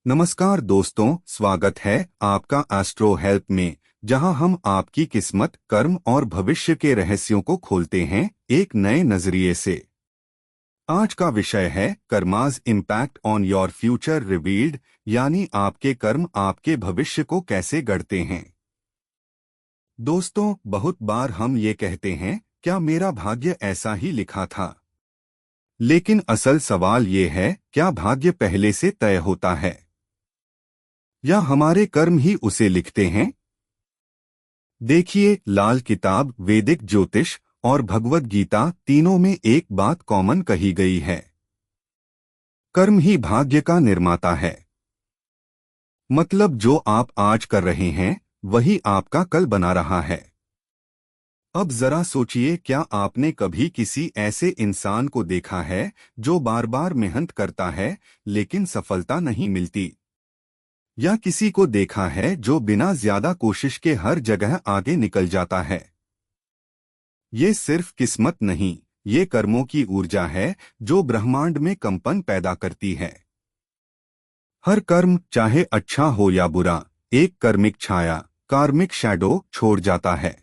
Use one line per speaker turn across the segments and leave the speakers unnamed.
नमस्कार दोस्तों, स्वागत है आपका एस्ट्रो हेल्प में, जहां हम आपकी किस्मत, कर्म और भविष्य के रहस्यों को खोलते हैं एक नए नजरिए से। आज का विषय है karma's impact on your future revealed, यानी आपके कर्म आपके भविष्य को कैसे गढ़ते हैं। दोस्तों, बहुत बार हम ये कहते हैं, क्या मेरा भाग्य ऐसा ही लिखा था? लेकिन असल सवाल ये है, क्या भाग्य पहले से तय होता है या हमारे कर्म ही उसे लिखते हैं? देखिए, लाल किताब, वैदिक ज्योतिष और भगवद गीता, तीनों में एक बात कॉमन कही गई है। कर्म ही भाग्य का निर्माता है। मतलब जो आप आज कर रहे हैं वही आपका कल बना रहा है। अब जरा सोचिए, क्या आपने कभी किसी ऐसे इंसान को देखा है जो बार बार मेहनत करता है लेकिन सफलता नहीं मिलती? या किसी को देखा है जो बिना ज्यादा कोशिश के हर जगह आगे निकल जाता है? ये सिर्फ किस्मत नहीं, ये कर्मों की ऊर्जा है जो ब्रह्मांड में कंपन पैदा करती है। हर कर्म, चाहे अच्छा हो या बुरा, एक कर्मिक छाया, कार्मिक शैडो छोड़ जाता है।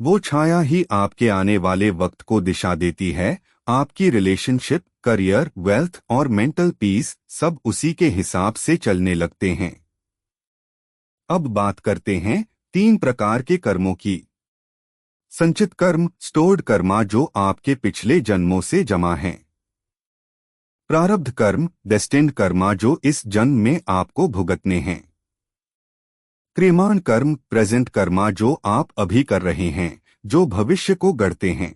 वो छाया ही आपके आने वाले वक्त को दिशा देती है। आपकी रिलेशनशिप, करियर, वेल्थ और मेंटल पीस सब उसी के हिसाब से चलने लगते हैं। अब बात करते हैं 3 प्रकार के कर्मों की। संचित कर्म, स्टोर्ड कर्मा जो आपके पिछले जन्मों से जमा हैं। प्रारब्ध कर्म, डेस्टिन्ड कर्मा जो इस जन्म में आपको भुगतने हैं। क्रियमाण कर्म, प्रेजेंट कर्मा जो आप अभी कर रहे हैं, जो भविष्य को गढ़ते हैं।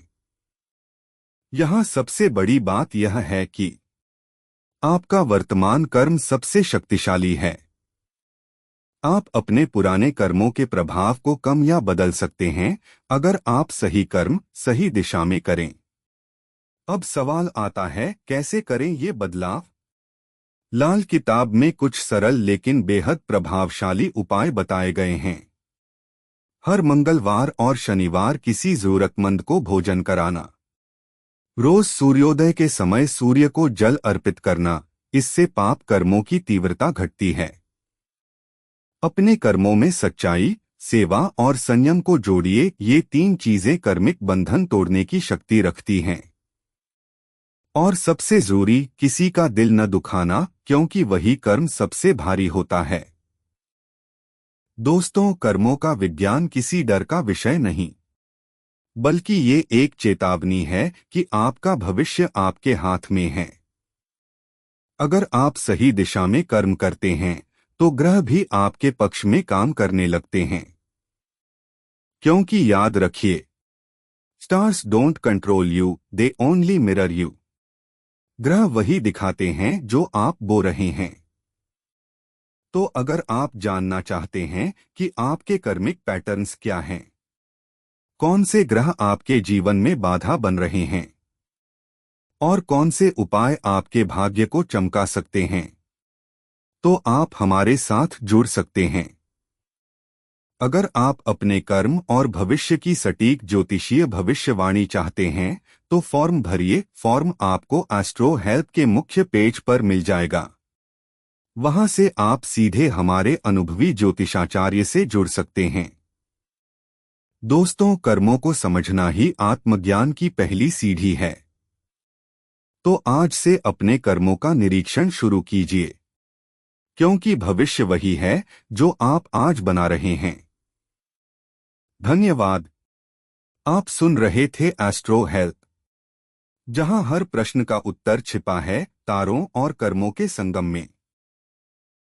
यहाँ सबसे बड़ी बात यह है कि आपका वर्तमान कर्म सबसे शक्तिशाली है। आप अपने पुराने कर्मों के प्रभाव को कम या बदल सकते हैं अगर आप सही कर्म सही दिशा में करें। अब सवाल आता है, कैसे करें ये बदलाव? लाल किताब में कुछ सरल लेकिन बेहद प्रभावशाली उपाय बताए गए हैं। हर मंगलवार और शनिवार किसी जरूरतमंद को भोजन कराना। रोज सूर्योदय के समय सूर्य को जल अर्पित करना, इससे पाप कर्मों की तीव्रता घटती है। अपने कर्मों में सच्चाई, सेवा और संयम को जोड़िए, ये 3 चीजें कर्मिक बंधन तोड़ने की शक्ति रखती हैं। और सबसे जरूरी, किसी का दिल न दुखाना, क्योंकि वही कर्म सबसे भारी होता है। दोस्तों, कर्मों का विज्ञान किसी डर का विषय नहीं, बल्कि ये एक चेतावनी है कि आपका भविष्य आपके हाथ में है। अगर आप सही दिशा में कर्म करते हैं तो ग्रह भी आपके पक्ष में काम करने लगते हैं। क्योंकि याद रखिए, stars don't control you, they only mirror you. ग्रह वही दिखाते हैं जो आप बो रहे हैं। तो अगर आप जानना चाहते हैं कि आपके कर्मिक पैटर्न्स क्या हैं, कौन से ग्रह आपके जीवन में बाधा बन रहे हैं और कौन से उपाय आपके भाग्य को चमका सकते हैं, तो आप हमारे साथ जुड़ सकते हैं। अगर आप अपने कर्म और भविष्य की सटीक ज्योतिषीय भविष्यवाणी चाहते हैं तो फॉर्म भरिए। फॉर्म आपको एस्ट्रो हेल्प के मुख्य पेज पर मिल जाएगा। वहां से आप सीधे हमारे अनुभवी ज्योतिषाचार्य से जुड़ सकते हैं। दोस्तों, कर्मों को समझना ही आत्मज्ञान की पहली सीढ़ी है। तो आज से अपने कर्मों का निरीक्षण शुरू कीजिए, क्योंकि भविष्य वही है जो आप आज बना रहे हैं। धन्यवाद। आप सुन रहे थे एस्ट्रो हेल्प, जहां हर प्रश्न का उत्तर छिपा है तारों और कर्मों के संगम में।